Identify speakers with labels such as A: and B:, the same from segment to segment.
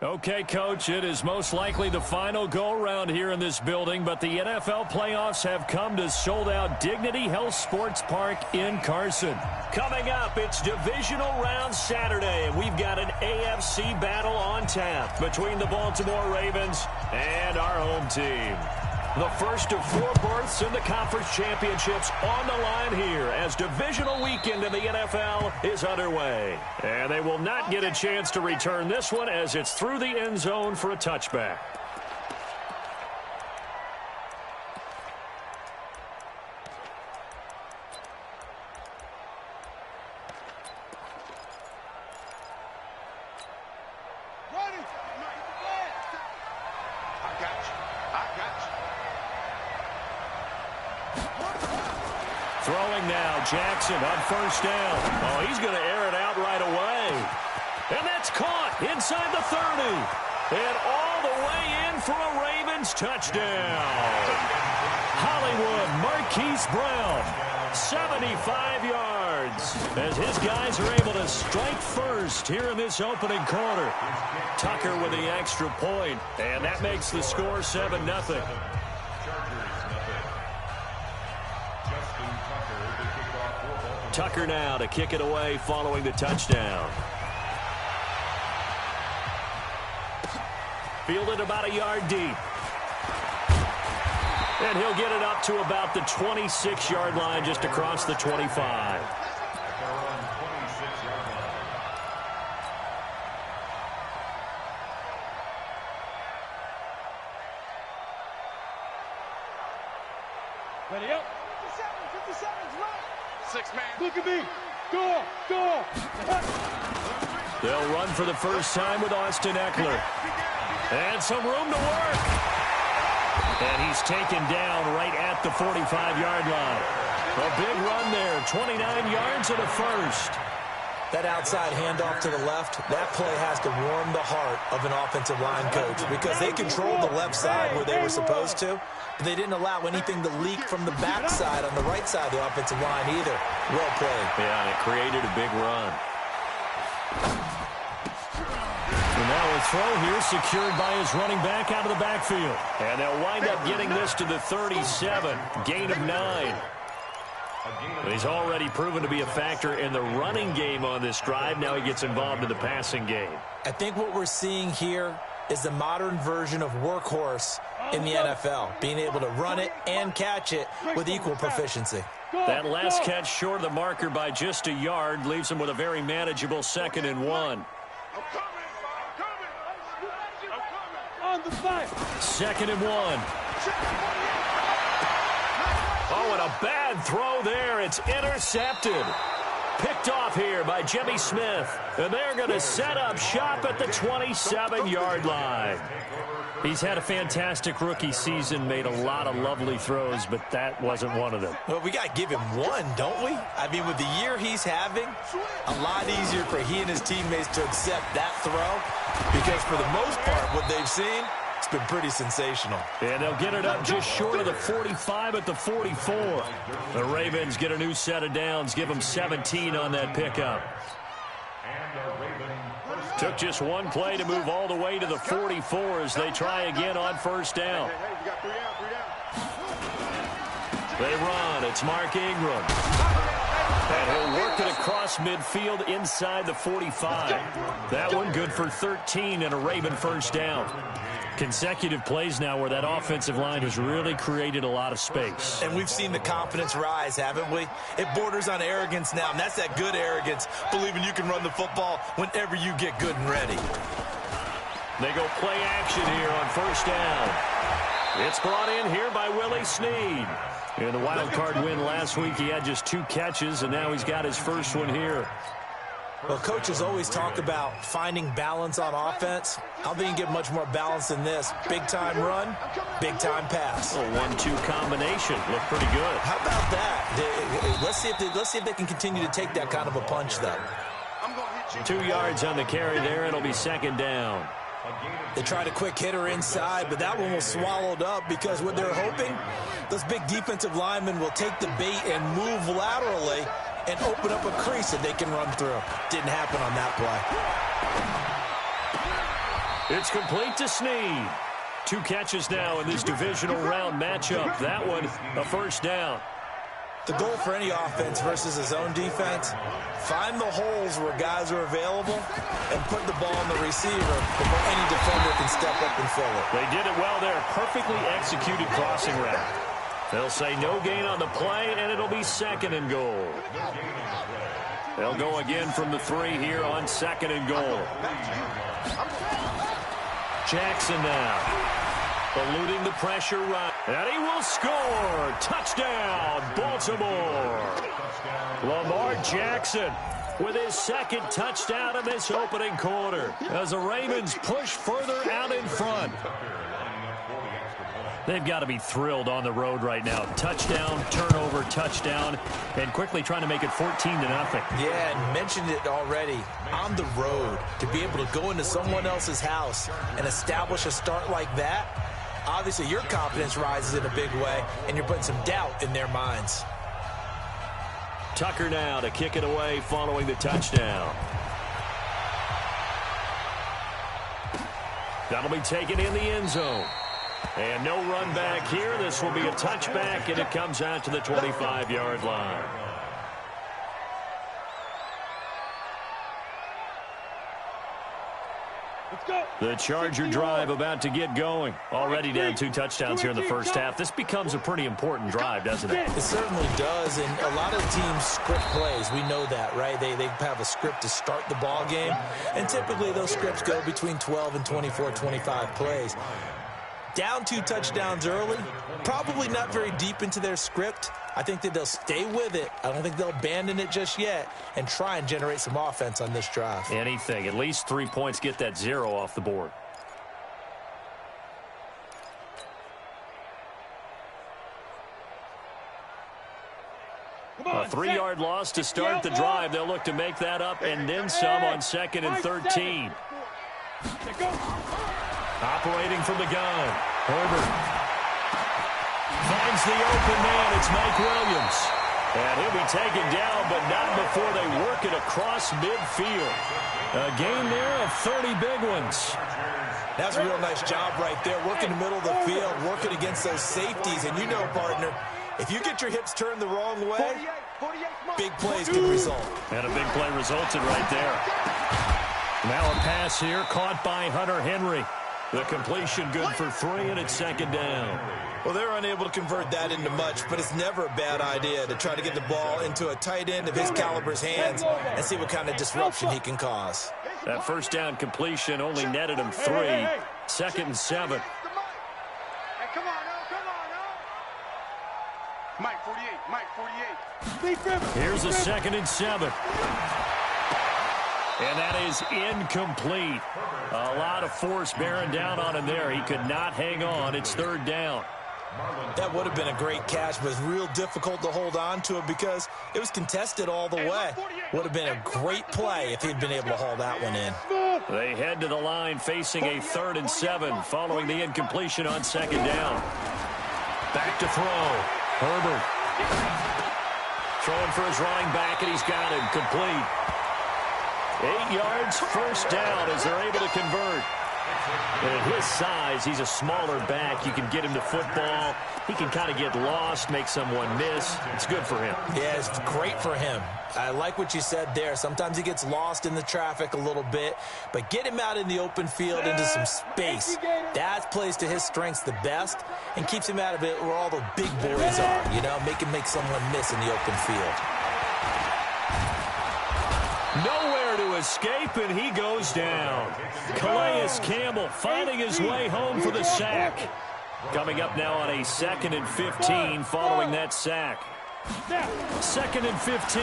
A: Okay, Coach, it is most likely the final go-around here in this building, but the NFL playoffs have come to sold-out Dignity Health Sports Park in Carson. Coming up, it's Divisional Round Saturday, and we've got an AFC battle on tap between the Baltimore Ravens and our home team. The first of 4 berths in the conference championships on the line here as divisional weekend in the NFL is underway. And they will not get a chance to return this one as it's through the end zone for a touchback.
B: Throwing now, Jackson on first down. Oh, he's going to air it out right away. And that's caught inside the 30. And all the way in for a Ravens touchdown. Hollywood Marquise Brown, 75 yards. As his guys are able to strike first here in this opening quarter. Tucker with the extra point, and that makes the score 7-0. Tucker now to kick it away following the touchdown. Fielded about a yard deep. And he'll get it up to about the 26-yard line just across the 25.
C: Ready up. 57's right. 6-man. Look at me. Go.
B: They'll run for the first time with Austin Eckler. And some room to work. And he's taken down right at the 45-yard line. A big run there. 29 yards and a first.
D: That outside handoff to the left, that play has to warm the heart of an offensive line coach because they controlled the left side where they were supposed to, but they didn't allow anything to leak from the backside on the right side of the offensive line either. Well played.
B: Yeah, and it created a big run.
A: And now a throw here secured by his running back out of the backfield.
B: And they'll wind up getting this to the 37, gain of 9. He's already proven to be a factor in the running game on this drive. Now he gets involved in the passing game.
D: I think what we're seeing here is the modern version of workhorse in the NFL, being able to run it and catch it with equal proficiency.
B: That last catch short of the marker by just a yard leaves him with a very manageable 2nd and 1.
C: On the 5.
B: 2nd and 1. Oh, and a bad throw there. It's intercepted. Picked off here by Jimmy Smith. And they're going to set up shop at the 27-yard line.
A: He's had a fantastic rookie season, made a lot of lovely throws, but that wasn't one of them.
D: Well, we got to give him one, don't we? I mean, with the year he's having, a lot easier for he and his teammates to accept that throw because for the most part, what they've seen, it's been pretty sensational.
A: And they'll get it up just short of the 45 at the 44.
B: The Ravens get a new set of downs, give them 17 on that pickup. Took just one play to move all the way to the 44 as they try again on first down. They run. It's Mark Ingram. And he'll work it across midfield inside the 45. That one good for 13 and a Raven first down.
A: Consecutive plays now where that offensive line has really created a lot of space.
D: And we've seen the confidence rise, haven't we? It borders on arrogance now, and that's that good arrogance, believing you can run the football whenever you get good and ready.
B: They go play action here on first down. It's brought in here by Willie Snead. In the wild card win last week, he had just 2 catches, and now he's got his first one here.
D: Well, coaches always talk about finding balance on offense. I think you get much more balance than this. Big-time run, big-time pass.
B: A 1-2 combination. Looked pretty good.
D: How about that? Let's see if they can continue to take that kind of a punch, though.
B: 2 yards on the carry there. It'll be 2nd down.
D: They tried a quick hitter inside, but that one was swallowed up because what they're hoping, those big defensive linemen will take the bait and move laterally and open up a crease that they can run through. Didn't happen on that play.
A: It's complete to Snead. 2 catches now in this divisional round matchup. That one, a first down.
D: The goal for any offense versus a zone defense, find the holes where guys are available and put the ball on the receiver before any defender can step up and fill it.
A: They did it well there. Perfectly executed crossing route. They'll say no gain on the play, and it'll be second and goal. They'll go again from the 3 here on second and goal. Jackson now. Eluding the pressure right. And he will score. Touchdown, Baltimore. Lamar Jackson with his second touchdown in this opening quarter as the Ravens push further out in front. They've got to be thrilled on the road right now. Touchdown, turnover, touchdown, and quickly trying to make it 14-0.
D: Yeah, and mentioned it already. On the road, to be able to go into someone else's house and establish a start like that, obviously your confidence rises in a big way, and you're putting some doubt in their minds.
A: Tucker now to kick it away following the touchdown. That'll be taken in the end zone. And no run back here. This will be a touchback, and it comes out to the 25-yard line. The Charger drive about to get going. Already down 2 touchdowns here in the first half. This becomes a pretty important drive, doesn't it?
D: It certainly does, and a lot of teams script plays. We know that, right? They have a script to start the ball game, and typically those scripts go between 12 and 24, 25 plays. Down 2 touchdowns early, probably not very deep into their script. I think that they'll stay with it. I don't think they'll abandon it just yet and try and generate some offense on this drive.
A: Anything. At least 3 points, get that 0 off the board. A 3-yard loss to start the drive. They'll look to make that up and then some on 2nd and 13. Operating from the gun. Herbert finds the open man. It's Mike Williams. And he'll be taken down, but not before they work it across midfield. A gain there of 30 big ones.
D: That's a real nice job right there. Working the middle of the field, working against those safeties. And you know, partner, if you get your hips turned the wrong way, big plays can result.
A: And a big play resulted right there. Now a pass here caught by Hunter Henry. The completion good for 3, and it's 2nd down.
D: Well, they're unable to convert that into much, but it's never a bad idea to try to get the ball into a tight end of his caliber's hands and see what kind of disruption he can cause.
A: That first down completion only netted him 3. 2nd and 7.
C: Hey, come on now. Mike 48, Mike 48.
A: Here's a 2nd and 7. And that is incomplete. A lot of force bearing down on him there. He could not hang on. It's 3rd down.
D: That would have been a great catch, but it's real difficult to hold on to it because it was contested all the way. Would have been a great play if he'd been able to haul that one in.
A: They head to the line facing a 3rd and 7 following the incompletion on 2nd down. Back to throw. Herbert. Throwing for his running back, and he's got him complete. 8 yards, first down as they're able to convert. And at his size, he's a smaller back. You can get him to football. He can kind of get lost, make someone miss. It's good for him.
D: Yeah, it's great for him. I like what you said there. Sometimes he gets lost in the traffic a little bit, but get him out in the open field into some space. That plays to his strengths the best and keeps him out of it where all the big boys are, you know, make someone miss in the open field.
A: Nowhere to escape, and he goes down. Calais Campbell finding his way home for the sack. Coming up now on a 2nd and 15 following that sack. 2nd and 15.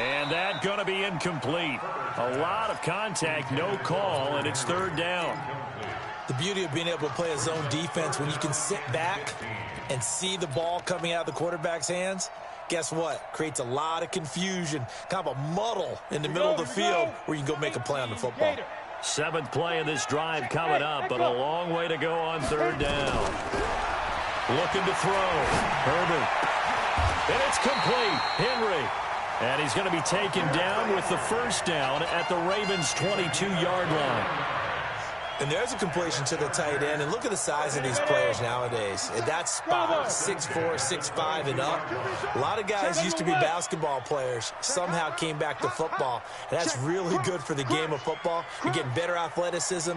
A: And that going to be incomplete. A lot of contact, no call, and it's 3rd down.
D: The beauty of being able to play a zone defense when you can sit back and see the ball coming out of the quarterback's hands, guess what? Creates a lot of confusion, kind of a muddle in the middle of the field where you can go make a play on the football.
A: 7th play of this drive coming up, but a long way to go on 3rd down. Looking to throw. Herbert. And it's complete. Henry And he's going to be taken down with the first down at the Ravens' 22-yard line.
D: And there's a completion to the tight end. And look at the size of these players nowadays. At that spot, 6'4", 6'5", and up. A lot of guys used to be basketball players, somehow came back to football. And that's really good for the game of football. You're getting better athleticism,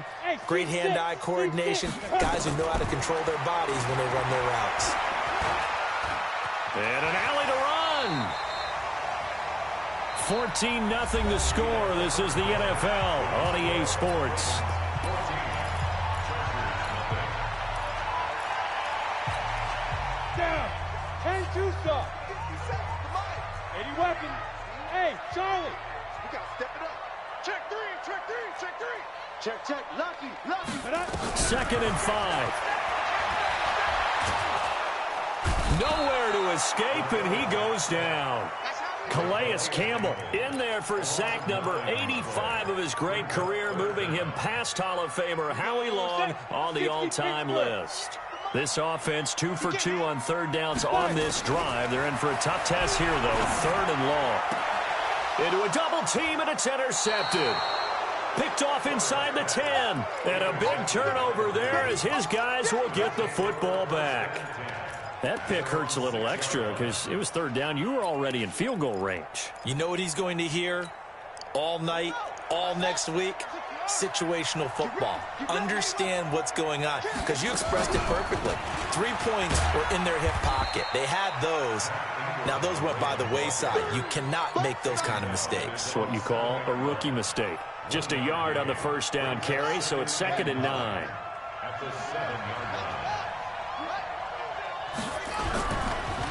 D: great hand-eye coordination, guys who know how to control their bodies when they run their routes.
A: And an alley to run. 14-0 the score. This is the NFL on EA Sports.
C: Down. 10-2 stop. 80 weapons. Hey, Charlie. We got to step it up. Check three, check three, check three. Check, check. Lucky.
A: 2nd and 5. Nowhere to escape, and he goes down. Calais Campbell in there for sack number 85 of his great career, moving him past Hall of Famer Howie Long on the all-time list. This offense 2 for 2 on third downs on this drive. They're in for a tough test here, though. 3rd and long. Into a double team, and it's intercepted. Picked off inside the 10. And a big turnover there as his guys will get the football back. That pick hurts a little extra because it was 3rd down. You were already in field goal range.
D: You know what he's going to hear all night, all next week? Situational football. Understand what's going on, because you expressed it perfectly. 3 points were in their hip pocket. They had those. Now, those went by the wayside. You cannot make those kind of mistakes.
A: That's what you call a rookie mistake. Just a yard on the first down carry, so it's 2nd and 9.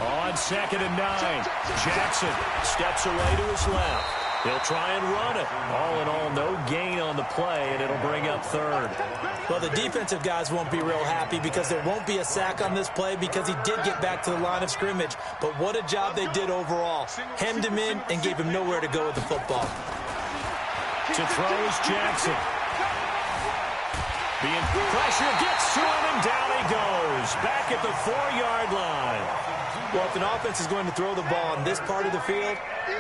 A: On 2nd and 9, Jackson steps away to his left. He'll try and run it. All in all, no gain on the play, and it'll bring up 3rd.
D: Well, the defensive guys won't be real happy because there won't be a sack on this play because he did get back to the line of scrimmage. But what a job they did overall. Hemmed him in and gave him nowhere to go with the football.
A: To throw is Jackson. Being pressure gets to him, and down he goes. Back at the 4-yard line.
D: Well, if an offense is going to throw the ball in this part of the field,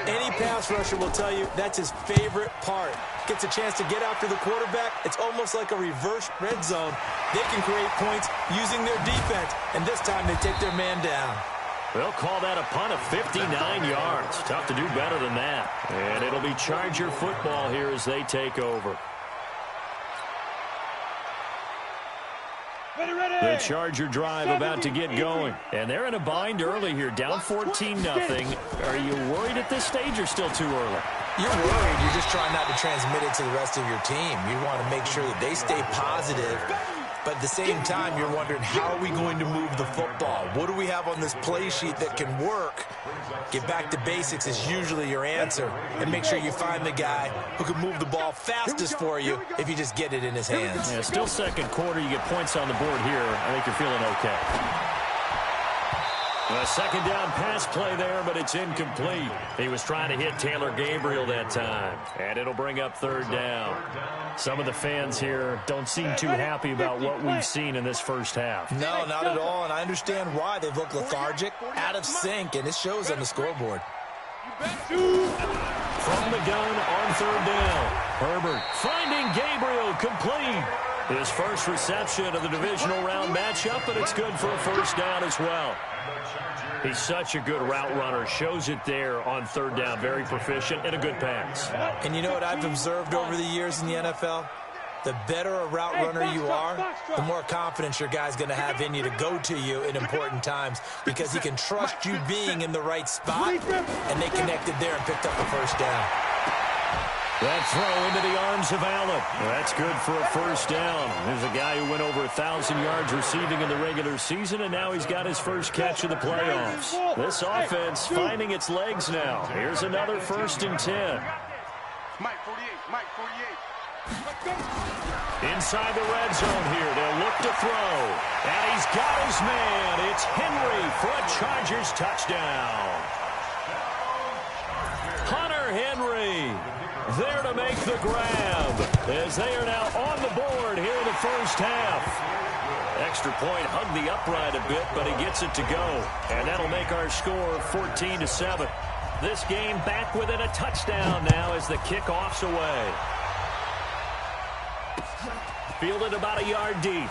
D: any pass rusher will tell you that's his favorite part. Gets a chance to get after the quarterback. It's almost like a reverse red zone. They can create points using their defense, and this time they take their man down.
A: They'll call that a punt of 59 yards. Tough to do better than that. And it'll be Charger football here as they take over. The Charger drive about to get going. And they're in a bind early here, down 14-0. Are you worried at this stage or still too early?
D: You're worried. You're just trying not to transmit it to the rest of your team. You want to make sure that they stay positive. But at the same time, you're wondering, how are we going to move the football? What do we have on this play sheet that can work? Get back to basics is usually your answer. And make sure you find the guy who can move the ball fastest for you if you just get it in his hands.
A: Yeah, still 2nd quarter. You get points on the board here. I think you're feeling okay. A 2nd down pass play there, but it's incomplete. He was trying to hit Taylor Gabriel that time. And it'll bring up 3rd down. Some of the fans here don't seem too happy about what we've seen in this first half.
D: No, not at all, and I understand why. They've looked lethargic, out of sync, and it shows on the scoreboard.
A: From the gun on 3rd down. Herbert finding Gabriel complete. His first reception of the divisional round matchup, and it's good for a first down as well. He's such a good route runner. Shows it there on 3rd down. Very proficient and a good pass.
D: And you know what I've observed over the years in the NFL? The better a route runner you are, the more confidence your guy's going to have in you to go to you in important times because he can trust you being in the right spot, and they connected there and picked up the first down.
A: That throw into the arms of Allen. That's good for a first down. There's a guy who went over 1,000 yards receiving in the regular season, and now he's got his first catch of the playoffs. This offense finding its legs now. Here's another 1st and 10.
C: Mike 48, Mike 48.
A: Inside the red zone here. They'll look to throw. And he's got his man. It's Henry for a Chargers touchdown. Hunter Henry there to make the grab as they are now on the board here in the first half. Extra point, hugged the upright a bit, but he gets it to go. And that'll make our score 14-7. This game back within a touchdown now as the kickoff's away. Fielded about a yard deep.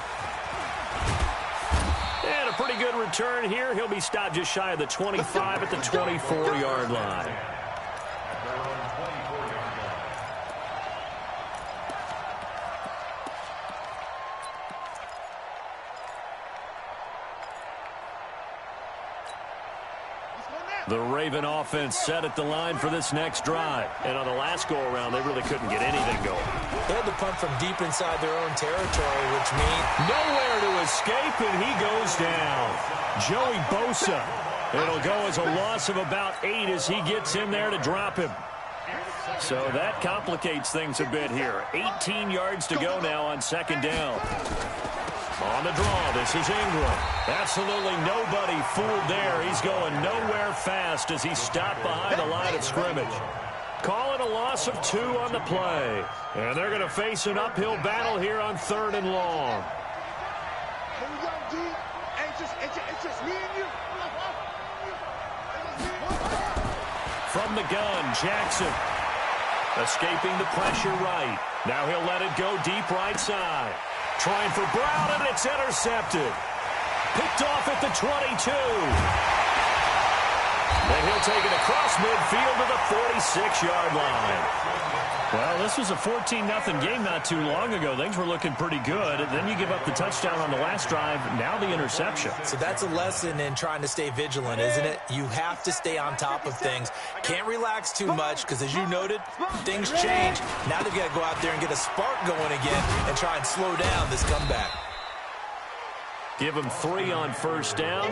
A: And a pretty good return here. He'll be stopped just shy of the 25 at the 24-yard line. The Raven offense set at the line for this next drive. And on the last go-around, they really couldn't get anything going.
D: They had to punt from deep inside their own territory, which means
A: nowhere to escape, and he goes down. Joey Bosa. It'll go as a loss of about 8 as he gets in there to drop him. So that complicates things a bit here. 18 yards to go now on second down. On the draw, this is Ingram. Absolutely nobody fooled there. He's going nowhere fast as he's stopped behind the line of scrimmage. Call it a loss of 2 on the play. And they're going to face an uphill battle here on 3rd and long. From the gun, Jackson. Escaping the pressure right. Now he'll let it go deep right side. Trying for Brown, and it's intercepted. Picked off at the 22. And he'll take it across midfield to the 46-yard line. Well, this was a 14-0 game not too long ago. Things were looking pretty good. And then you give up the touchdown on the last drive. Now the interception.
D: So that's a lesson in trying to stay vigilant, isn't it? You have to stay on top of things. Can't relax too much because, as you noted, things change. Now they've got to go out there and get a spark going again and try and slow down this comeback.
A: Give him 3 on first down.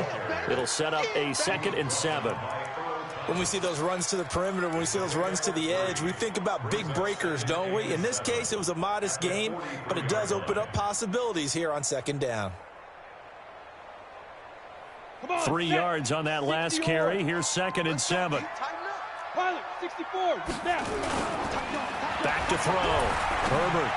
A: It'll set up a 2nd and 7.
D: When we see those runs to the perimeter, when we see those runs to the edge, we think about big breakers, don't we? In this case, it was a modest gain, but it does open up possibilities here on second down.
A: 3 yards on that last carry. Here's 2nd and 7. Back to throw. Herbert.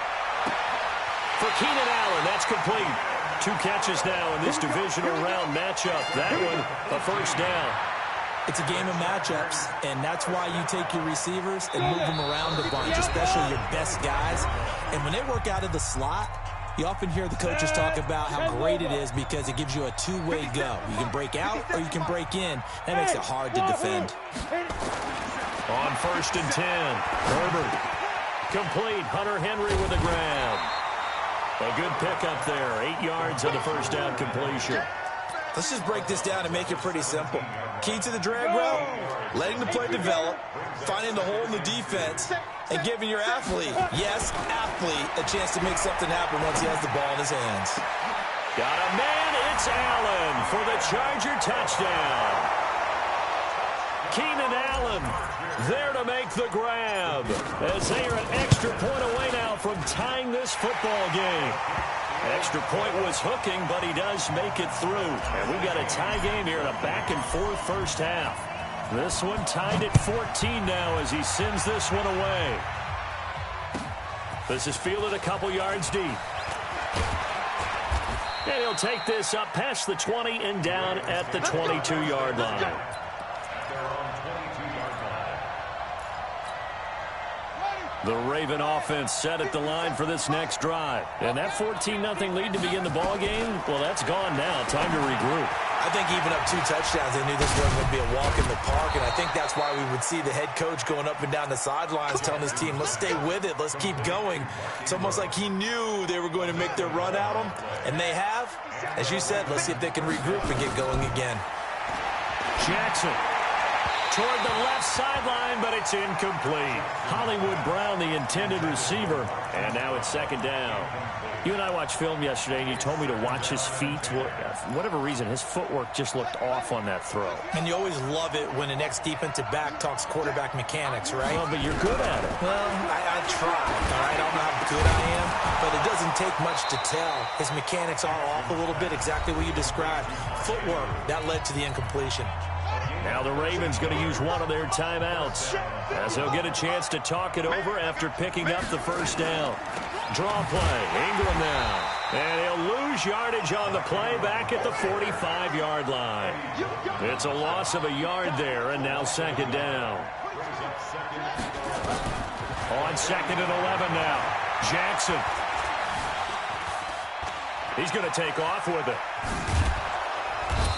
A: For Keenan Allen, that's complete. 2 catches now in this divisional round matchup. That one, a first down.
D: It's a game of matchups, and that's why you take your receivers and move them around a bunch, especially your best guys. And when they work out of the slot, you often hear the coaches talk about how great it is because it gives you a 2-way go. You can break out or you can break in. That makes it hard to defend.
A: On 1st and 10, Herbert. Complete. Hunter Henry with a grab. A good pickup there. 8 yards on the first down completion.
D: Let's just break this down and make it pretty simple. Key to the drag route, letting the play develop, finding the hole in the defense, and giving your athlete, yes, athlete, a chance to make something happen once he has the ball in his hands.
A: Got a man, it's Allen for the Charger touchdown. Keenan Allen there to make the grab as they are an extra point away now from tying this football game. Extra point was hooking, but he does make it through. And we've got a tie game here in a back-and-forth first half. This one tied at 14 now as he sends this one away. This is fielded a couple yards deep. And he'll take this up past the 20 and down at the 22-yard line. The Raven offense set at the line for this next drive. And that 14-0 lead to begin the ball game, well, that's gone now. Time to regroup.
D: I think even up 2 touchdowns, they knew this wasn't going to be a walk in the park, and I think that's why we would see the head coach going up and down the sidelines telling his team, let's stay with it, let's keep going. It's almost like he knew they were going to make their run at him, and they have. As you said, let's see if they can regroup and get going again.
A: Jackson. Toward the left sideline, but it's incomplete. Hollywood Brown, the intended receiver, and now it's 2nd down. You and I watched film yesterday, and you told me to watch his feet. For whatever reason, his footwork just looked off on that throw.
D: And you always love it when an ex-defensive back talks quarterback mechanics, right?
A: Well, but you're good at it.
D: Well, I try, all right? I don't know how good I am, but it doesn't take much to tell. His mechanics are off a little bit, exactly what you described. Footwork, that led to the incompletion.
A: Now the Ravens going to use one of their timeouts as they'll get a chance to talk it over after picking up the first down. Draw play. Ingram now. And he'll lose yardage on the play back at the 45-yard line. It's a loss of a yard there, and now second down. On second and 11 now. Jackson. He's going to take off with it.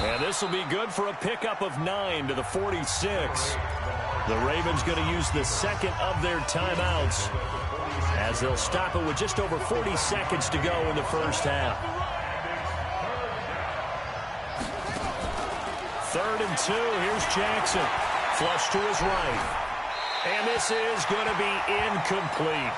A: And this will be good for a pickup of 9 to the 46. The Ravens going to use the second of their timeouts as they'll stop it with just over 40 seconds to go in the first half. 3rd and 2. Here's Jackson. Flush to his right. And this is going to be incomplete.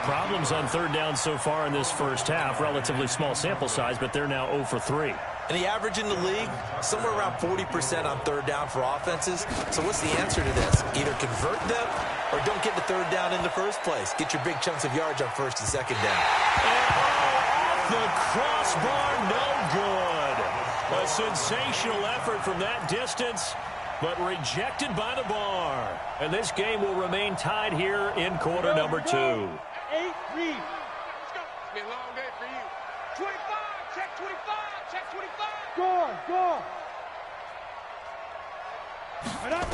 A: Problems on 3rd down so far in this first half. Relatively small sample size, but they're now 0 for 3.
D: And the average in the league, somewhere around 40% on 3rd down for offenses. So what's the answer to this? Either convert them or don't get the 3rd down in the first place. Get your big chunks of yards on 1st and 2nd down.
A: And off the crossbar, no good. A sensational effort from that distance, but rejected by the bar. And this game will remain tied here in quarter number 2.
C: 8 read. Let's go. It's been a long day for you. 25, check 25, check 25. Go. Right up.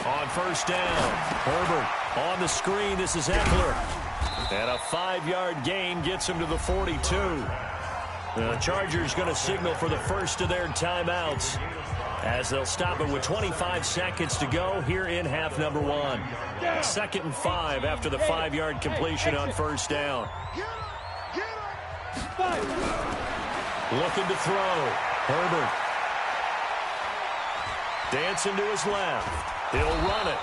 A: On 1st down, Herbert on the screen. This is Eckler. And a 5-yard gain gets him to the 42. The Chargers going to signal for the first of their timeouts as they'll stop it with 25 seconds to go here in half number 1. 2nd and 5 after the 5-yard completion on 1st down. Looking to throw. Herbert. Dancing to his left. He'll run it.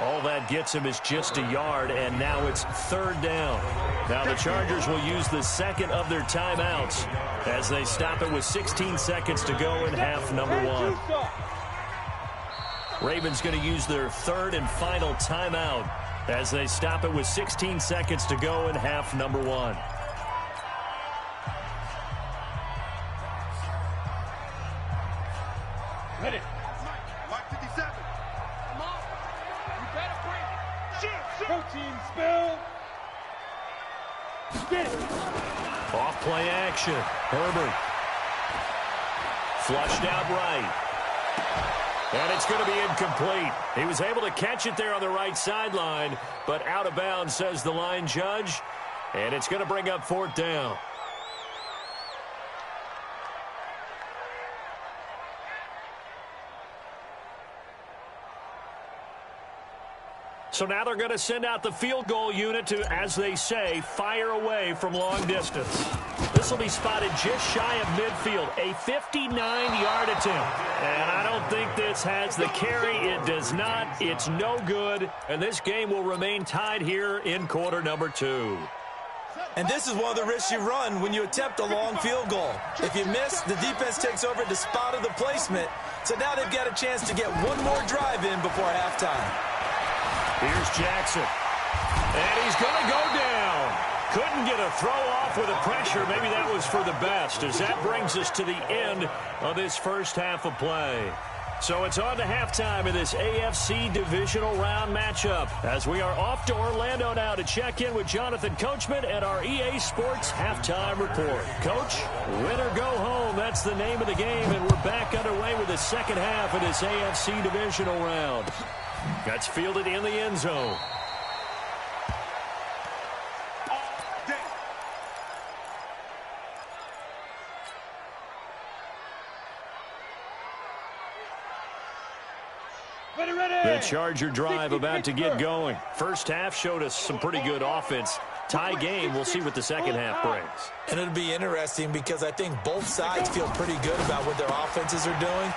A: All that gets him is just a yard, and now it's 3rd down. Now the Chargers will use the second of their timeouts as they stop it with 16 seconds to go in half number 1. Ravens going to use their 3rd and final timeout as they stop it with 16 seconds to go in half number 1.
C: Ready. Mike 57. Come on. You better bring it. Shoot. Protein spill. Get it.
A: Off play action. Herbert. Flushed out right. And it's going to be incomplete. He was able to catch it there on the right sideline, but out of bounds, says the line judge. And it's going to bring up 4th down. So now they're going to send out the field goal unit to, as they say, fire away from long distance. This will be spotted just shy of midfield, a 59-yard attempt. And I don't think this has the carry. It does not. It's no good. And this game will remain tied here in quarter number 2.
D: And this is one of the risks you run when you attempt a long field goal. If you miss, the defense takes over at the spot of the placement. So now they've got a chance to get one more drive in before halftime.
A: Here's Jackson. And he's going to go down. Couldn't get a throw off with the pressure. Maybe that was for the best, as that brings us to the end of this first half of play. So it's on to halftime in this AFC Divisional Round matchup, as we are off to Orlando now to check in with Jonathan Coachman and our EA Sports Halftime Report. Coach, win or go home, that's the name of the game, and we're back underway with the second half of this AFC Divisional Round. That's fielded in the end zone. The Charger drive about to get going. First half showed us some pretty good offense. Tie game, we'll see what the second half brings.
D: And it'll be interesting because I think both sides feel pretty good about what their offenses are doing.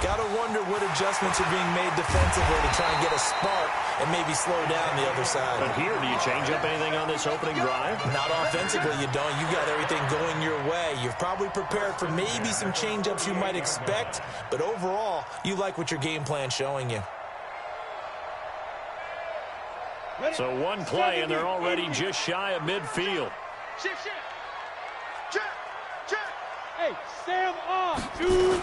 D: Got to wonder what adjustments are being made defensively to try and get a spark and maybe slow down the other side.
A: But here, do you change up anything on this opening drive?
D: Not offensively, you don't. You got everything going your way. You've probably prepared for maybe some change-ups you might expect, but overall, you like what your game plan's showing you.
A: So one play, and they're already just shy of midfield.
C: Shift. Check. Hey, Sam on. 2.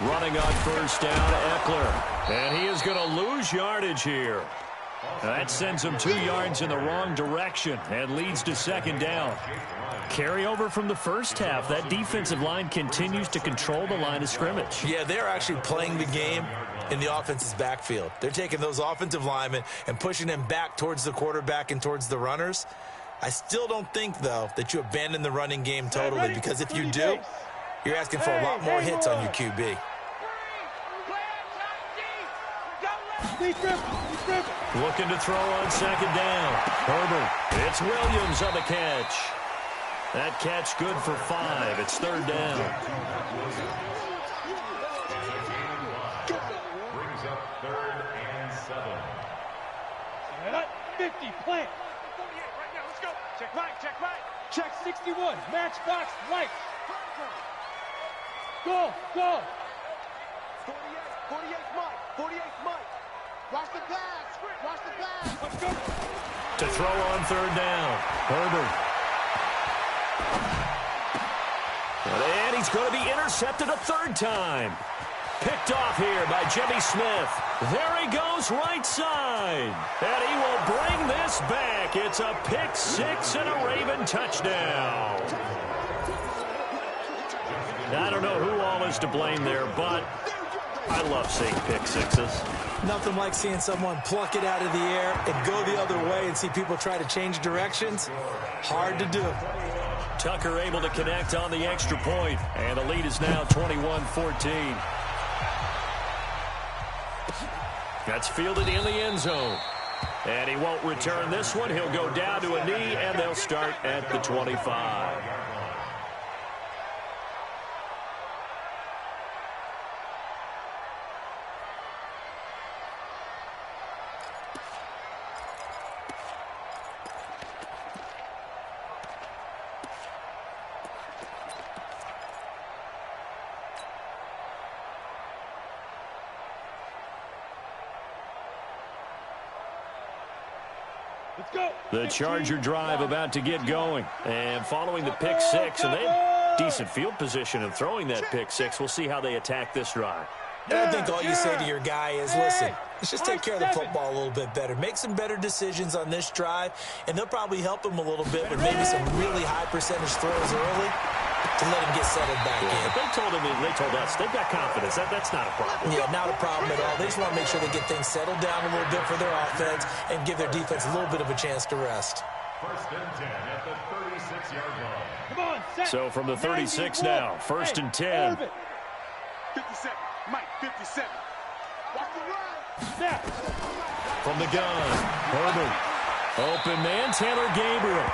A: Running on first down, Eckler. And he is going to lose yardage here. That sends them 2 yards in the wrong direction and leads to second down. Carry over from the first half. That defensive line continues to control the line of scrimmage.
D: Yeah, they're actually playing the game in the offense's backfield. They're taking those offensive linemen and pushing them back towards the quarterback and towards the runners. I still don't think, though, that you abandon the running game totally, because if you do, you're asking for a lot more hits on your QB.
A: Looking to throw on second down. Herbert. It's Williams on the catch. That catch good for 5. It's third down.
C: Brings up 3rd and 7. 50, plant. 48, right now, let's go. Check right, check right. Check 61, matchbox right. Go, go. 48 Mike, 48 Mike. Watch the pass, watch the pass. Let's go.
A: To throw on third down. Herbert. And he's going to be intercepted a third time. Picked off here by Jimmy Smith. There he goes right side. And he will bring this back. It's a pick 6 and a Raven touchdown. I don't know who all is to blame there, but I love seeing pick 6s.
D: Nothing like seeing someone pluck it out of the air and go the other way and see people try to change directions. Hard to do.
A: Tucker able to connect on the extra point, and the lead is now 21-14. That's fielded in the end zone. And he won't return this one. He'll go down to a knee, and they'll start at the 25. The Charger drive about to get going. And following the pick 6, and they have decent field position in throwing that pick 6. We'll see how they attack this drive.
D: And I think all you say to your guy is, listen, let's just take care of the football a little bit better. Make some better decisions on this drive, and they'll probably help him a little bit with maybe some really high percentage throws early to let him get settled back in.
A: But they told us they've got confidence. That's not a problem.
D: Yeah, not a problem at all. They just want to make sure they get things settled down a little bit for their offense and give their defense a little bit of a chance to rest.
C: 1st and 10 at the 36-yard line. Come on, set.
A: So from the 36 now, 1st and 10.
C: 57, Mike, 57. Watch the run. Snap.
A: From the gun, Herbert. Open man, Taylor Gabriel.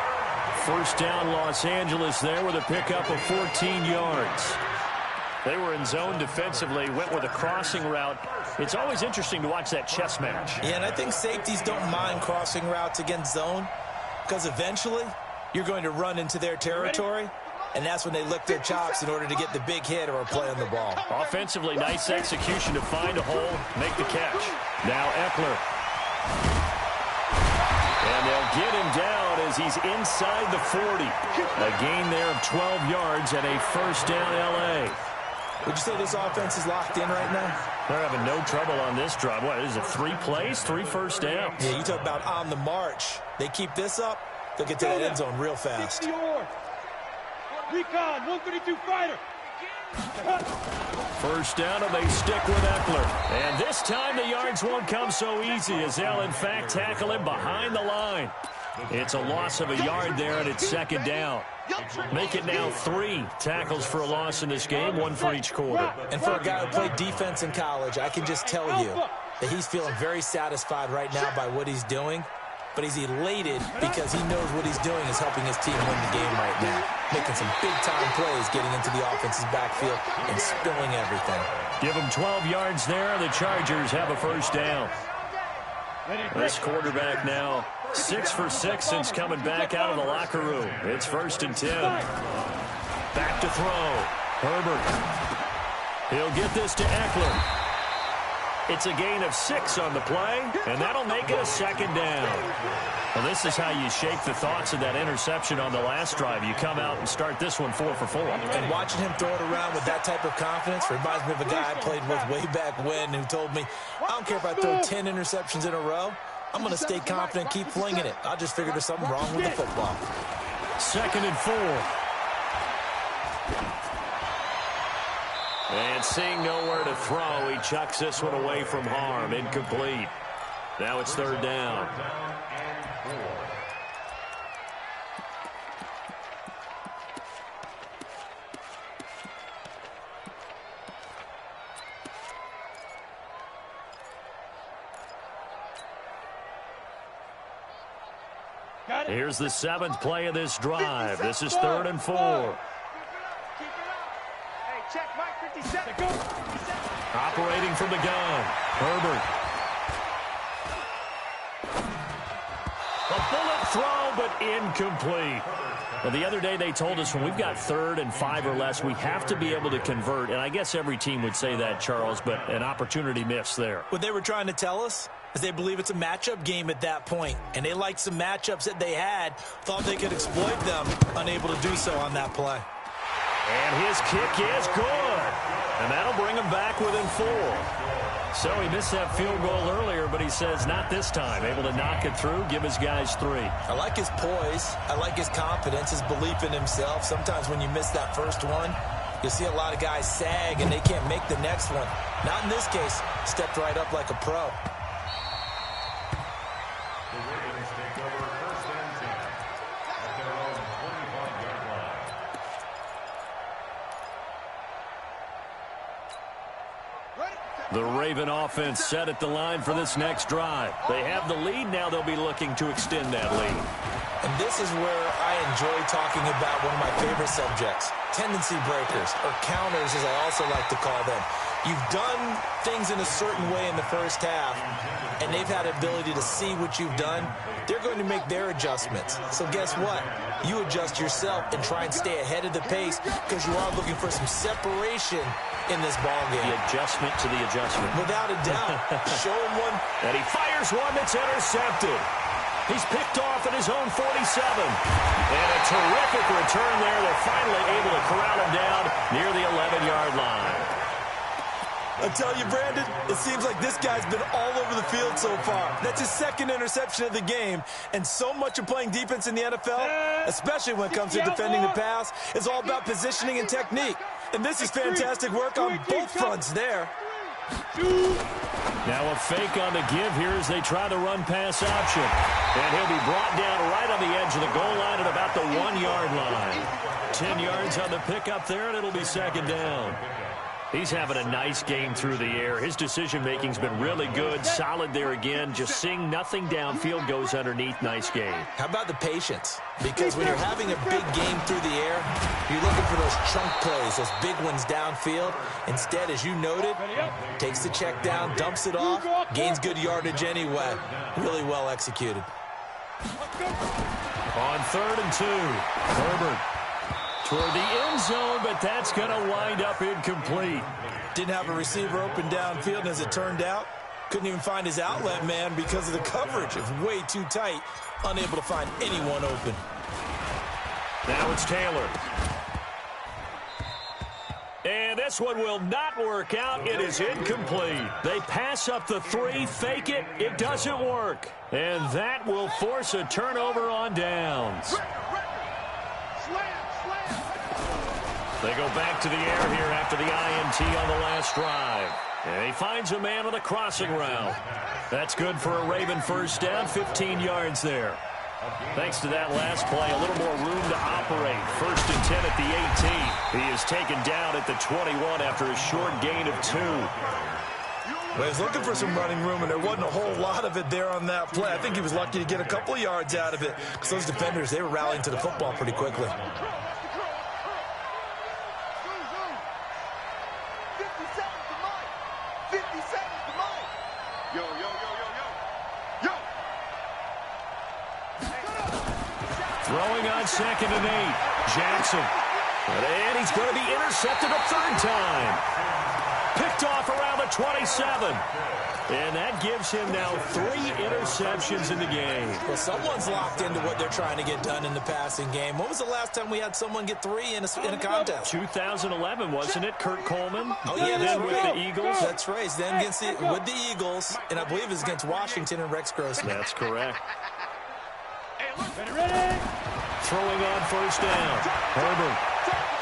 A: First down, Los Angeles there with a pickup of 14 yards. They were in zone defensively, went with a crossing route. It's always interesting to watch that chess match.
D: Yeah, and I think safeties don't mind crossing routes against zone, because eventually you're going to run into their territory, and that's when they lick their chops in order to get the big hit or a play on the ball.
A: Offensively, nice execution to find a hole, make the catch. Now Eckler. And they'll get him down as he's inside the 40. A gain there of 12 yards and a first down L.A.
D: Would you say this offense is locked in right now?
A: They're having no trouble on this drive. What is it, 3 plays, 3 first downs?
D: Yeah, you talk about on the march. They keep this up, they'll get to that end zone real fast.
C: Recon, 132 fighter.
A: First down, and they stick with Eckler. And this time the yards won't come so easy as they'll, in fact, tackle him behind the line. It's a loss of a yard there, and it's second down. Make it now 3 tackles for a loss in this game, 1 for each quarter.
D: And for a guy who played defense in college, I can just tell you that he's feeling very satisfied right now by what he's doing. But he's elated because he knows what he's doing is helping his team win the game right now. Making some big-time plays, getting into the offense's backfield and spilling everything.
A: Give him 12 yards there. The Chargers have a first down. This quarterback now 6 for 6 since coming back out of the locker room. It's 1st and 10. Back to throw. Herbert. He'll get this to Eckler. It's a gain of 6 on the play, and that'll make it a second down. Well, this is how you shake the thoughts of that interception on the last drive. You come out and start this one 4 for 4.
D: And watching him throw it around with that type of confidence reminds me of a guy I played with way back when who told me, I don't care if I throw 10 interceptions in a row. I'm going to stay confident, keep flinging it. I just figured there's something wrong with the football.
A: 2nd and 4.
B: And seeing nowhere to throw, he chucks this one away from harm. Incomplete. Now it's 3rd down.
A: Here's the 7th play of this drive. This is 3rd and 4. Operating from the gun, Herbert. A bullet throw, but incomplete. Well, the other day they told us when we've got 3rd and 5 or less, we have to be able to convert. And I guess every team would say that, Charles, but an opportunity missed there.
D: What they were trying to tell us is they believe it's a matchup game at that point. And they liked some matchups that they had, thought they could exploit them, unable to do so on that play.
A: And his kick is good. And that'll bring him back within 4. So he missed that field goal earlier, but he says not this time. Able to knock it through, give his guys 3.
D: I like his poise. I like his confidence, his belief in himself. Sometimes when you miss that first one, you see a lot of guys sag and they can't make the next one. Not in this case. Stepped right up like a pro.
A: The Raven offense set at the line for this next drive. They have the lead. Now they'll be looking to extend that lead.
D: And this is where I enjoy talking about one of my favorite subjects, tendency breakers, or counters as I also like to call them. You've done things in a certain way in the first half, and they've had the ability to see what you've done. They're going to make their adjustments. So guess what? You adjust yourself and try and stay ahead of the pace because you are looking for some separation in this ball game.
A: The adjustment to the adjustment.
D: Without a doubt. Show him one.
A: And he fires one that's intercepted. He's picked off at his own 47. And a terrific return there. They're finally able to corral him down near the 11-yard line.
D: I tell you, Brandon, it seems like this guy's been all over the field so far. That's his 2nd interception of the game. And so much of playing defense in the NFL, especially when it comes to defending the pass, is all about positioning and technique. And this is fantastic work on both fronts there.
A: Now a fake on the give here as they try the run-pass option. And he'll be brought down right on the edge of the goal line at about the 1-yard line. 10 yards on the pickup there, and it'll be 2nd down. He's having a nice game through the air. His decision-making's been really good. Solid there again. Just seeing nothing downfield, goes underneath. Nice game.
D: How about the patience? Because when you're having a big game through the air, you're looking for those chunk plays, those big ones downfield. Instead, as you noted, takes the check down, dumps it off, gains good yardage anyway. Really well executed.
A: On 3rd and 2, Herbert toward the end zone, but that's going to wind up incomplete.
D: Didn't have a receiver open downfield, and as it turned out, couldn't even find his outlet man because of the coverage. It was way too tight, unable to find anyone open.
A: Now it's Taylor. And this one will not work out. It is incomplete. They pass up the 3, fake it. It doesn't work. And that will force a turnover on downs. They go back to the air here after the INT on the last drive. And he finds a man on the crossing route. That's good for a Raven first down, 15 yards there. Thanks to that last play, a little more room to operate. 1st and 10 at the 18. He is taken down at the 21 after a short gain of 2.
D: Well, he was looking for some running room, and there wasn't a whole lot of it there on that play. I think he was lucky to get a couple of yards out of it because those defenders, they were rallying to the football pretty quickly.
A: Throwing on 2nd and 8. Jackson. And he's going to be intercepted a 3rd time. Picked off around the 27. And that gives him now 3 interceptions in the game.
D: Well, someone's locked into what they're trying to get done in the passing game. When was the last time we had someone get 3 in a contest?
A: 2011, wasn't it? Kurt Coleman.
D: Oh, yeah,
A: then with the Eagles.
D: That's right. Then against with the Eagles, and I believe it's against Washington and Rex Grossman.
A: That's correct.
C: Ready?
A: Throwing on first down. Herbert.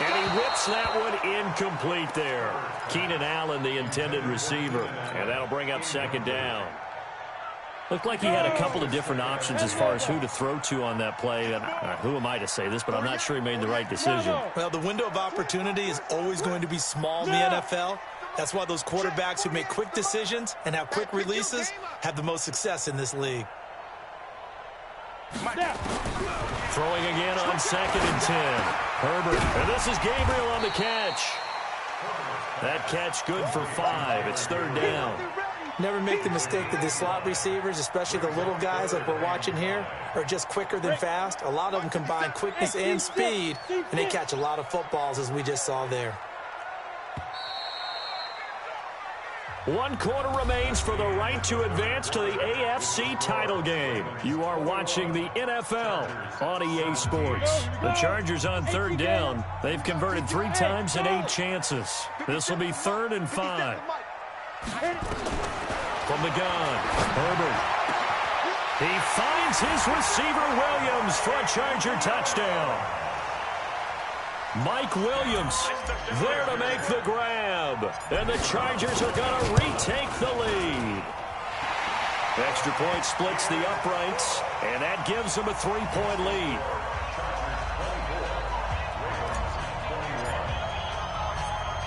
A: And he whips that one incomplete there. Keenan Allen, the intended receiver. And that'll bring up second down. Looked like he had a couple of different options as far as who to throw to on that play. And who am I to say this, but I'm not sure he made the right decision.
D: Well, the window of opportunity is always going to be small in the NFL. That's why those quarterbacks who make quick decisions and have quick releases have the most success in this league.
A: Throwing again on 2nd and 10. Herbert. And this is Gabriel on the catch. That catch good for 5. It's 3rd down.
D: Never make the mistake that the slot receivers, especially the little guys like we're watching here, are just quicker than fast. A lot of them combine quickness and speed, and they catch a lot of footballs, as we just saw there.
A: 1 quarter remains for the right to advance to the AFC title game. You are watching the NFL on EA Sports. The Chargers on 3rd down. They've converted 3 times and 8 chances. This will be 3rd and 5. From the gun, Herbert. He finds his receiver Williams for a Charger touchdown. Mike Williams there to make the grab. And the Chargers are going to retake the lead. Extra point splits the uprights, and that gives them a 3-point lead.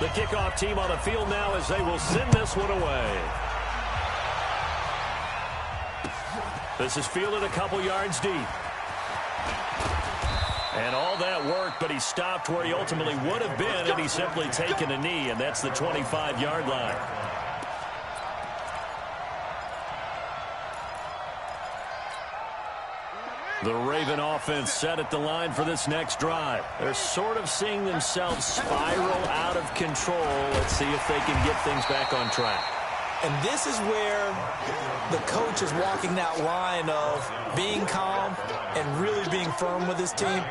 A: The kickoff team on the field now as they will send this one away. This is fielded a couple yards deep. And all that work, but he stopped where he ultimately would have been had he simply taken a knee, and that's the 25-yard line. The Raven offense set at the line for this next drive. They're sort of seeing themselves spiral out of control. Let's see if they can get things back on track.
D: And this is where the coach is walking that line of being calm and really being firm with his team.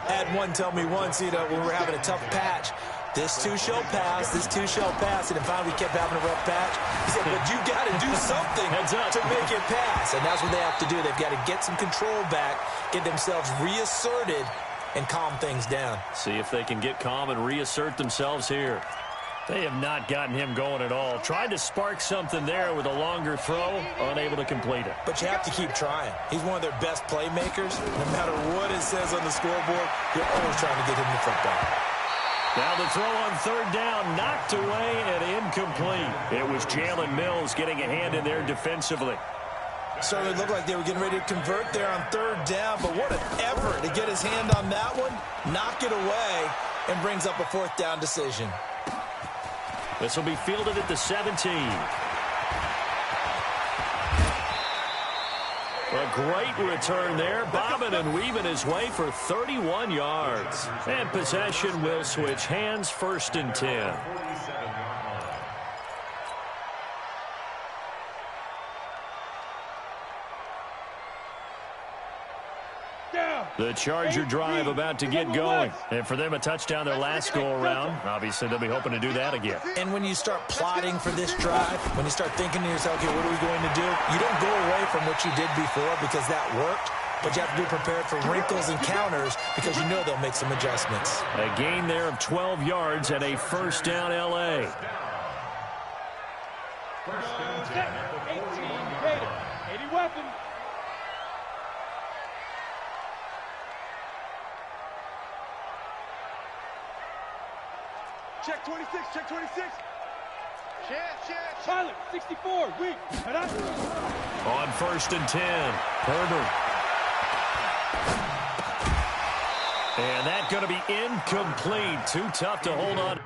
D: I had one tell me once, when we were having a tough patch, this too shall pass, this too shall pass, and then finally we kept having a rough patch. He said, but you got to do something to make it pass, and that's what they have to do. They've got to get some control back, get themselves reasserted, and calm things down.
A: See if they can get calm and reassert themselves here. They have not gotten him going at all. Tried to spark something there with a longer throw, unable to complete it.
D: But you have to keep trying. He's one of their best playmakers. No matter what it says on the scoreboard, you're always trying to get him the football.
A: Now the throw on 3rd down, knocked away and incomplete. It was Jalen Mills getting a hand in there defensively.
D: Certainly looked like they were getting ready to convert there on 3rd down, but what an effort to get his hand on that one, knock it away, and brings up a 4th down decision.
A: This will be fielded at the 17. A great return there, bobbing and weaving his way for 31 yards. And possession will switch hands, 1st and 10. The Charger drive about to get going. And for them, a touchdown their last go-around. Obviously, they'll be hoping to do that again.
D: And when you start plotting for this drive, when you start thinking to yourself, okay, what are we going to do? You don't go away from what you did before because that worked. But you have to be prepared for wrinkles and counters because you know they'll make some adjustments.
A: A gain there of 12 yards and a 1st down L.A.
C: 80 weapon. Check 26, check 26. Check. Pilot, 64, weak.
A: On 1st and 10, Herbert. And that's going to be incomplete. Too tough to hold on.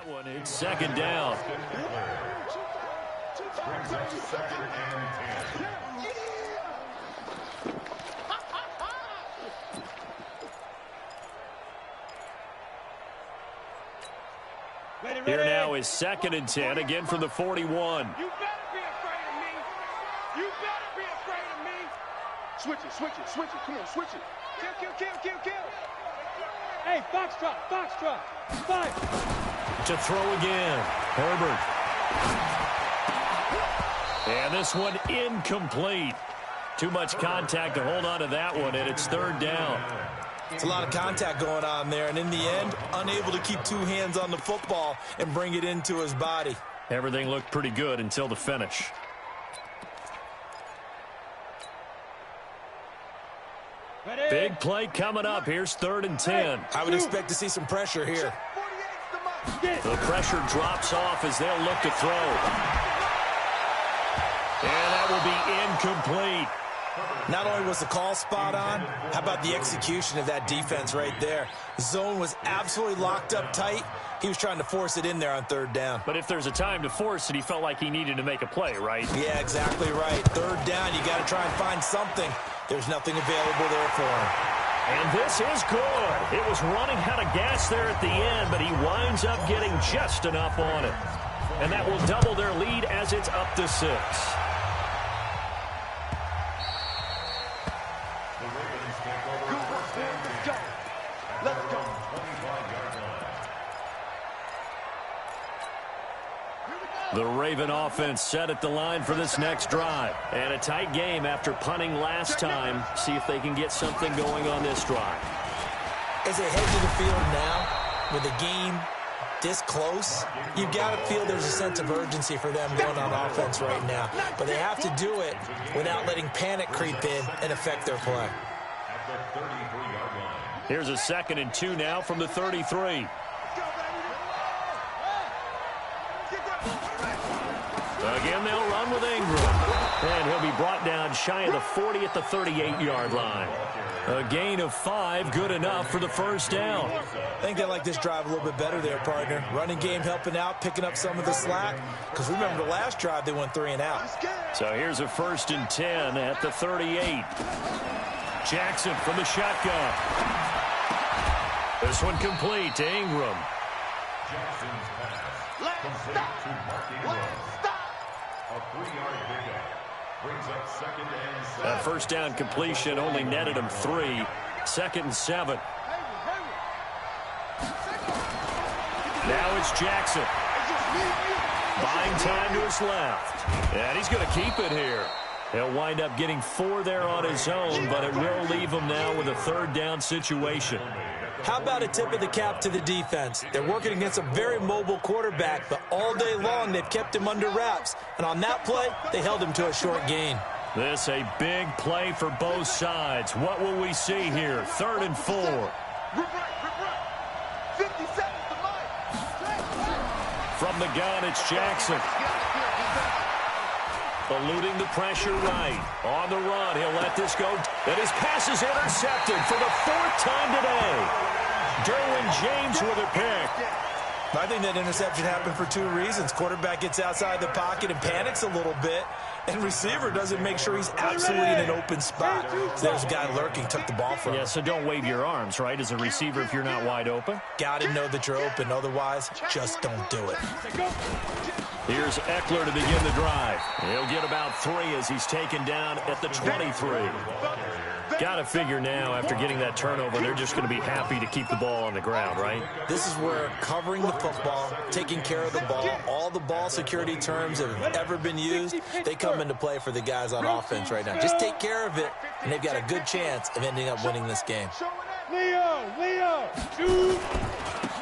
A: One, it's 2nd down. Here now is 2nd and 10, again from the 41.
C: You better be afraid of me. You better be afraid of me. Switch it, switch it, switch it. Come on, switch it. Kill, kill, kill, kill, kill. Hey, foxtrot, foxtrot. Fight.
A: To throw again. Herbert. And this one incomplete. Too much contact to hold on to that one, and it's 3rd down.
D: It's a lot of contact going on there, and in the end, unable to keep 2 hands on the football and bring it into his body.
A: Everything looked pretty good until the finish.
C: Ready?
A: Big play coming up. Here's 3rd and 10.
D: I would expect to see some pressure here.
A: The pressure drops off as they'll look to throw. And that will be incomplete.
D: Not only was the call spot on, how about the execution of that defense right there? The zone was absolutely locked up tight. He was trying to force it in there on 3rd down.
A: But if there's a time to force it, he felt like he needed to make a play, right?
D: Yeah, exactly right. 3rd down, you got to try and find something. There's nothing available there for him.
A: And this is good. It was running out of gas there at the end, but he winds up getting just enough on it. And that will double their lead as it's up to 6. The Raven offense set at the line for this next drive. And a tight game after punting last time. See if they can get something going on this drive.
D: As they head to the field now, with the game this close, you've got to feel there's a sense of urgency for them going on offense right now. But they have to do it without letting panic creep in and affect their play.
A: Here's a 2nd and 2 now from the 33. Again, they'll run with Ingram. And he'll be brought down shy of the 40 at the 38-yard line. A gain of 5, good enough for the 1st down.
D: I think they like this drive a little bit better there, partner. Running game helping out, picking up some of the slack. Because remember, the last drive, they went 3 and out.
A: So here's a 1st and 10 at the 38. Jackson from the shotgun. This one complete to Ingram.
C: Jackson's pass complete to Mark Ingram. A 3-yard pickup brings up 2nd and 7.
A: That 1st down completion only netted him 3. 2nd and 7. Now it's Jackson. Buying time to his left. And he's going to keep it here. He'll wind up getting 4 there on his own, but it will leave him now with a 3rd down situation.
D: How about a tip of the cap to the defense? They're working against a very mobile quarterback, but all day long they've kept him under wraps. And on that play, they held him to a short gain.
A: This a big play for both sides. What will we see here? 3rd and 4. From the gun, it's Jackson. Eluding the pressure right. On the run, he'll let this go. And his pass is intercepted for the 4th time today. Derwin James with a pick.
D: I think that interception happened for 2 reasons. Quarterback gets outside the pocket and panics a little bit. And receiver doesn't make sure he's absolutely in an open spot. So there's a guy lurking, took the ball from him.
A: Yeah, so don't wave your arms, right, as a receiver if you're not wide open.
D: Got to know that you're open. Otherwise, just don't do it.
A: Here's Eckler to begin the drive. He'll get about 3 as he's taken down at the 23. Got to figure now, after getting that turnover, they're just going to be happy to keep the ball on the ground, right?
D: This is where covering the football, taking care of the ball, all the ball security terms that have ever been used, they come into play for the guys on offense right now. Just take care of it, and they've got a good chance of ending up winning this game.
C: Leo, shoot.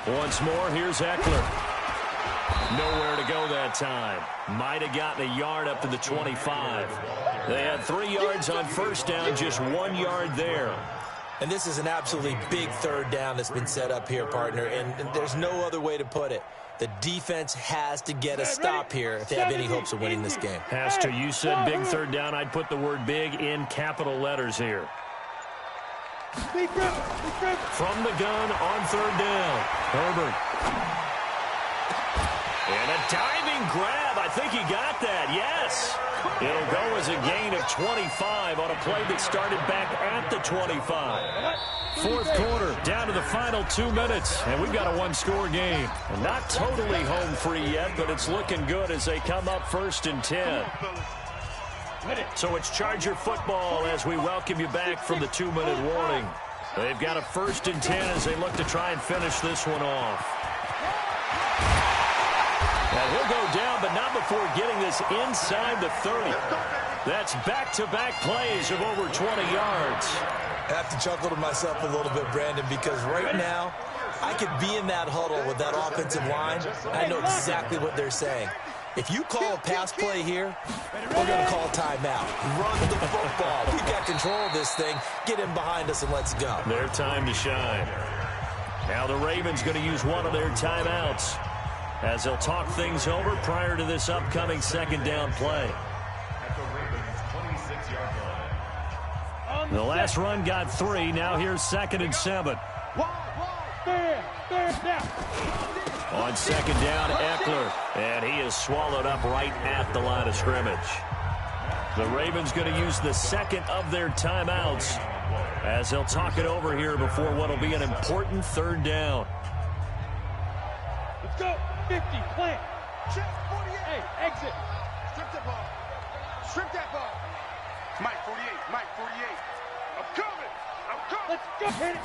A: Once more, here's Eckler. Nowhere to go that time. Might have gotten a yard up to the 25. They had 3 yards on 1st down, just 1 yard there.
D: And this is an absolutely big 3rd down that's been set up here, partner, and there's no other way to put it. The defense has to get a stop here if they have any hopes of winning this game.
A: Has to. You said big 3rd down. I'd put the word big in capital letters here. From the gun on 3rd down. Herbert. And a diving grab. I think he got that. Yes. It'll go as a gain of 25 on a play that started back at the 25. Fourth quarter, down to the final 2 minutes, and we've got a one-score game. And not totally home free yet, but it's looking good as they come up 1st and 10. So it's Charger football as we welcome you back from the 2-minute warning. They've got a 1st and 10 as they look to try and finish this one off. And he'll go down, but not before getting this inside the 30. That's back-to-back plays of over 20 yards.
D: I have to chuckle to myself a little bit, Brandon, because right now I could be in that huddle with that offensive line. I know exactly what they're saying. If you call a pass play here, we're going to call a timeout. Run the football. We've got control of this thing. Get in behind us and let's go.
A: Their time to shine. Now the Ravens going to use one of their timeouts as they'll talk things over prior to this upcoming 2nd down play. The last run got 3. Now here's 2nd and 7. On 2nd down, Eckler. And he is swallowed up right at the line of scrimmage. The Ravens going to use the 2nd of their timeouts as they'll talk it over here before what will be an important 3rd down.
C: Let's go. 50, plant. Check, 48. Hey, exit. Strip that ball. Strip that ball. Mike 48, Mike 48. I'm coming. I'm coming. Let's go. Hit it.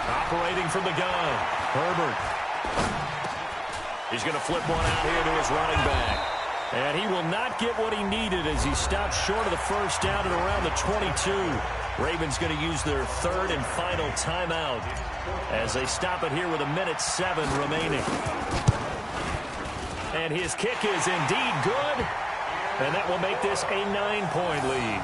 A: Operating from the gun, Herbert. He's going to flip one out here to his running back. And he will not get what he needed as he stopped short of the 1st down at around the 22. Ravens going to use their 3rd and final timeout as they stop it here with 1:07 remaining. And his kick is indeed good. And that will make this a 9-point lead.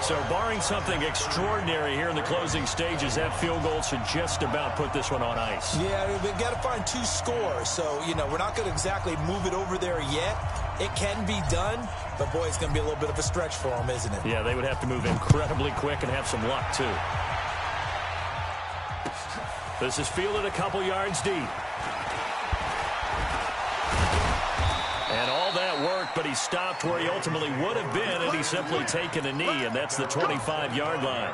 A: So barring something extraordinary here in the closing stages, that field goal should just about put this one on ice.
D: Yeah, we've got to find 2 scores. So, you know, we're not going to exactly move it over there yet. It can be done, but, boy, it's going to be a little bit of a stretch for them, isn't it?
A: Yeah, they would have to move incredibly quick and have some luck, too. This is fielded a couple yards deep. And all that work, but he stopped where he ultimately would have been, and he's simply taken a knee, and that's the 25-yard line.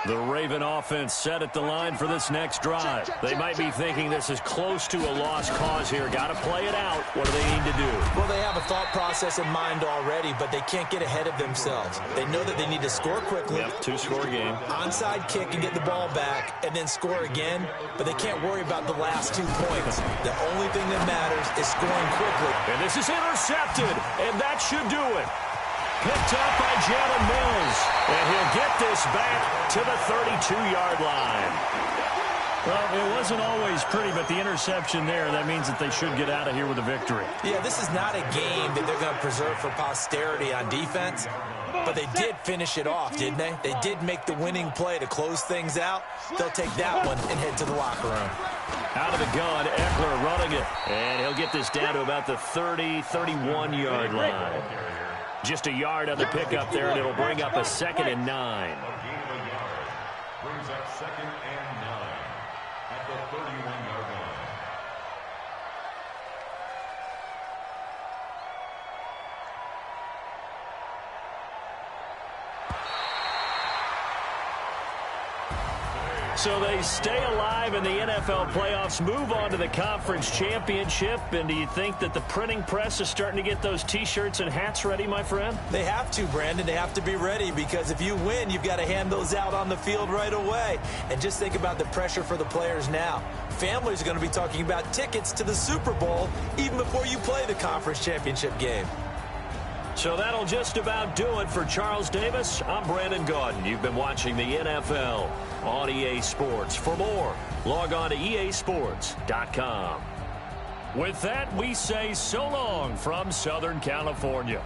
A: The Raven offense set at the line for this next drive. They might be thinking this is close to a lost cause here. Got to play it out. What do they need to do?
D: Well, they have a thought process in mind already, but they can't get ahead of themselves. They know that they need to score quickly.
A: Yep, 2-score game.
D: Onside kick and get the ball back and then score again, but they can't worry about the last 2 points. The only thing that matters is scoring quickly.
A: And this is intercepted, and that should do it. Picked up by Jalen Mills, and he'll get this back to the 32-yard line. Well, it wasn't always pretty, but the interception there, that means that they should get out of here with a victory.
D: Yeah, this is not a game that they're going to preserve for posterity on defense, but they did finish it off, didn't they? They did make the winning play to close things out. They'll take that one and head to the locker room.
A: Out of the gun, Eckler running it, and he'll get this down to about the 31-yard line. Just a yard on the pickup there, and it'll bring up a 2nd and 9.
E: Brings up 2nd and 9 at the 31-yard line.
A: So they stay alive in the NFL playoffs, move on to the conference championship. And do you think that the printing press is starting to get those T-shirts and hats ready, my friend?
D: They have to, Brandon. They have to be ready because if you win, you've got to hand those out on the field right away. And just think about the pressure for the players now. Families are going to be talking about tickets to the Super Bowl even before you play the conference championship game.
A: So that'll just about do it for Charles Davis. I'm Brandon Gaudin. You've been watching the NFL on EA Sports. For more, log on to easports.com. With that, we say so long from Southern California.